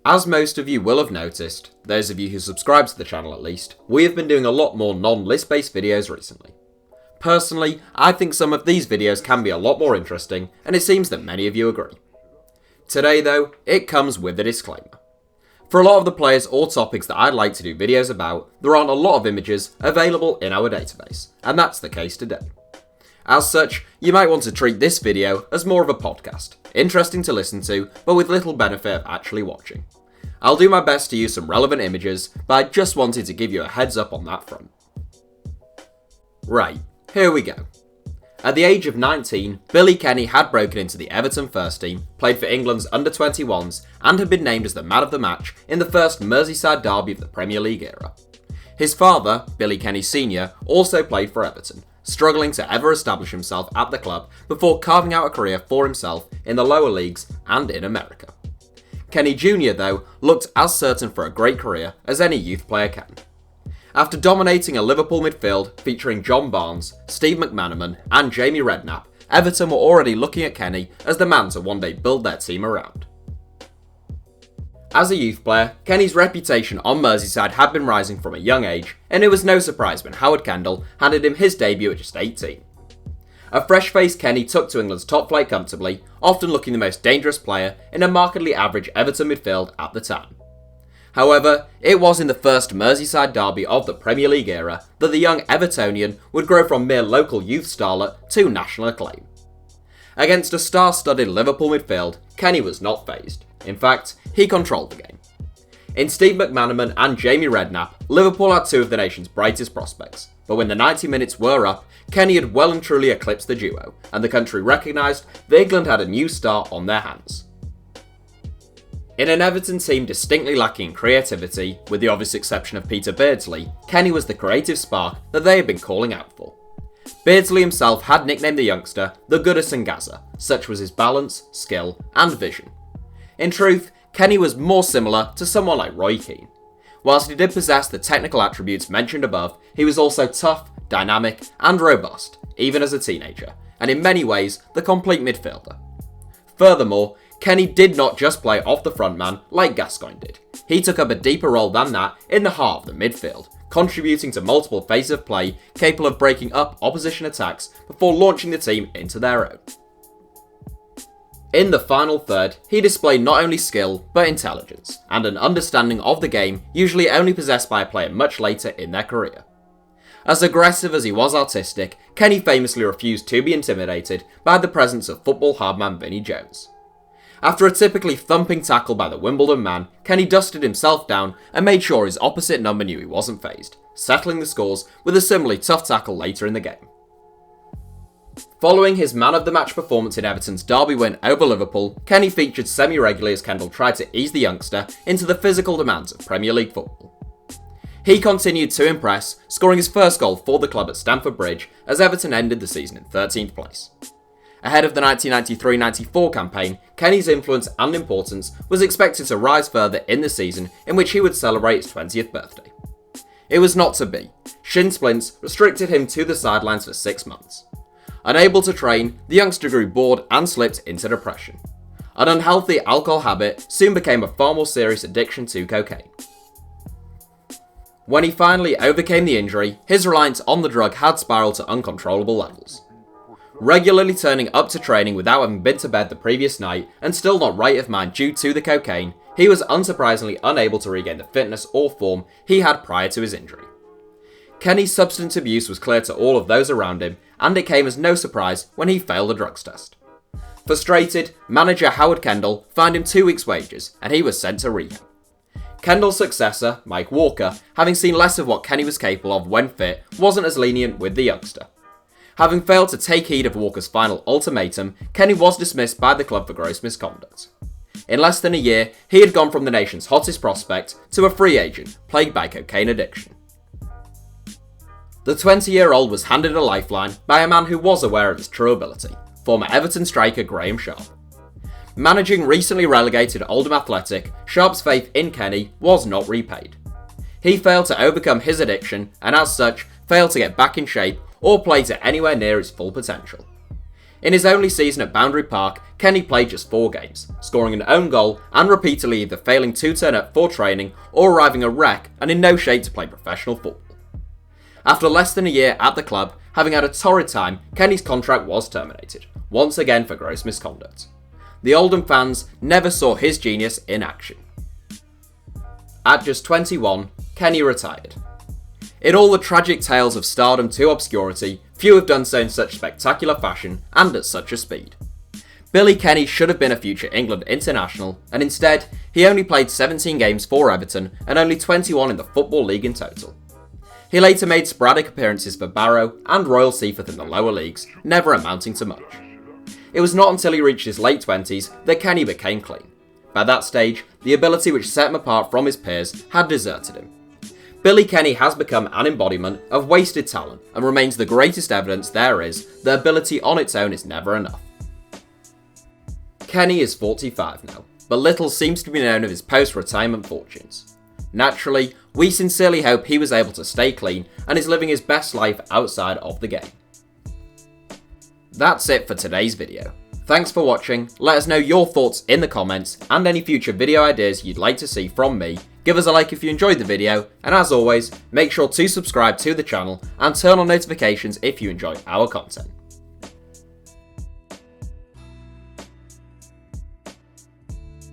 As most of you will have noticed, those of you who subscribe to the channel at least, we have been doing a lot more non-list based videos recently. Personally, I think some of these videos can be a lot more interesting, and it seems that many of you agree. Today though, it comes with a disclaimer. For a lot of the players or topics that I'd like to do videos about, there aren't a lot of images available in our database, and that's the case today. As such, you might want to treat this video as more of a podcast, interesting to listen to, but with little benefit of actually watching. I'll do my best to use some relevant images, but I just wanted to give you a heads up on that front. Right, here we go. At the age of 19, Billy Kenny had broken into the Everton first team, played for England's under-21s, and had been named as the man of the match in the first Merseyside derby of the Premier League era. His father, Billy Kenny Sr., also played for Everton, struggling to ever establish himself at the club before carving out a career for himself in the lower leagues and in America. Kenny Jr., though, looked as certain for a great career as any youth player can. After dominating a Liverpool midfield featuring John Barnes, Steve McManaman and Jamie Redknapp, Everton were already looking at Kenny as the man to one day build their team around. As a youth player, Kenny's reputation on Merseyside had been rising from a young age, and it was no surprise when Howard Kendall handed him his debut at just 18. A fresh-faced Kenny took to England's top flight comfortably, often looking the most dangerous player in a markedly average Everton midfield at the time. However, it was in the first Merseyside derby of the Premier League era that the young Evertonian would grow from mere local youth starlet to national acclaim. Against a star-studded Liverpool midfield, Kenny was not fazed. In fact, he controlled the game. In Steve McManaman and Jamie Redknapp, Liverpool had two of the nation's brightest prospects, but when the 90 minutes were up, Kenny had well and truly eclipsed the duo, and the country recognised that England had a new star on their hands. In an Everton team distinctly lacking in creativity, with the obvious exception of Peter Beardsley, Kenny was the creative spark that they had been calling out for. Beardsley himself had nicknamed the youngster the Goodison Gaza, such was his balance, skill and vision. In truth, Kenny was more similar to someone like Roy Keane. Whilst he did possess the technical attributes mentioned above, he was also tough, dynamic and robust, even as a teenager, and in many ways the complete midfielder. Furthermore, Kenny did not just play off the front man like Gascoigne did. He took up a deeper role than that in the heart of the midfield, contributing to multiple phases of play capable of breaking up opposition attacks before launching the team into their own. In the final third, he displayed not only skill, but intelligence, and an understanding of the game usually only possessed by a player much later in their career. As aggressive as he was artistic, Kenny famously refused to be intimidated by the presence of football hardman Vinnie Jones. After a typically thumping tackle by the Wimbledon man, Kenny dusted himself down and made sure his opposite number knew he wasn't fazed, settling the scores with a similarly tough tackle later in the game. Following his man-of-the-match performance in Everton's derby win over Liverpool, Kenny featured semi-regularly as Kendall tried to ease the youngster into the physical demands of Premier League football. He continued to impress, scoring his first goal for the club at Stamford Bridge as Everton ended the season in 13th place. Ahead of the 1993-94 campaign, Kenny's influence and importance was expected to rise further in the season in which he would celebrate his 20th birthday. It was not to be. Shin splints restricted him to the sidelines for 6 months. Unable to train, the youngster grew bored and slipped into depression. An unhealthy alcohol habit soon became a far more serious addiction to cocaine. When he finally overcame the injury, his reliance on the drug had spiraled to uncontrollable levels. Regularly turning up to training without having been to bed the previous night and still not right of mind due to the cocaine, he was unsurprisingly unable to regain the fitness or form he had prior to his injury. Kenny's substance abuse was clear to all of those around him, and it came as no surprise when he failed a drugs test. Frustrated, manager Howard Kendall fined him 2 weeks' wages, and he was sent to rehab. Kendall's successor, Mike Walker, having seen less of what Kenny was capable of when fit, wasn't as lenient with the youngster. Having failed to take heed of Walker's final ultimatum, Kenny was dismissed by the club for gross misconduct. In less than a year, he had gone from the nation's hottest prospect to a free agent plagued by cocaine addiction. The 20-year-old was handed a lifeline by a man who was aware of his true ability, former Everton striker Graham Sharp. Managing recently relegated Oldham Athletic, Sharp's faith in Kenny was not repaid. He failed to overcome his addiction and as such failed to get back in shape or play to anywhere near his full potential. In his only season at Boundary Park, Kenny played just 4 games, scoring an own goal and repeatedly either failing to turn up for training or arriving a wreck and in no shape to play professional football. After less than a year at the club, having had a torrid time, Kenny's contract was terminated, once again for gross misconduct. The Oldham fans never saw his genius in action. At just 21, Kenny retired. In all the tragic tales of stardom to obscurity, few have done so in such spectacular fashion and at such a speed. Billy Kenny should have been a future England international, and instead, he only played 17 games for Everton and only 21 in the Football League in total. He later made sporadic appearances for Barrow and Royal Seaforth in the lower leagues, never amounting to much. It was not until he reached his late 20s that Kenny became clean. By that stage, the ability which set him apart from his peers had deserted him. Billy Kenny has become an embodiment of wasted talent and remains the greatest evidence there is that ability on its own is never enough. Kenny is 45 now, but little seems to be known of his post-retirement fortunes. Naturally, we sincerely hope he was able to stay clean and is living his best life outside of the game. That's it for today's video. Thanks for watching, let us know your thoughts in the comments and any future video ideas you'd like to see from me. Give us a like if you enjoyed the video, and as always, make sure to subscribe to the channel and turn on notifications if you enjoy our content.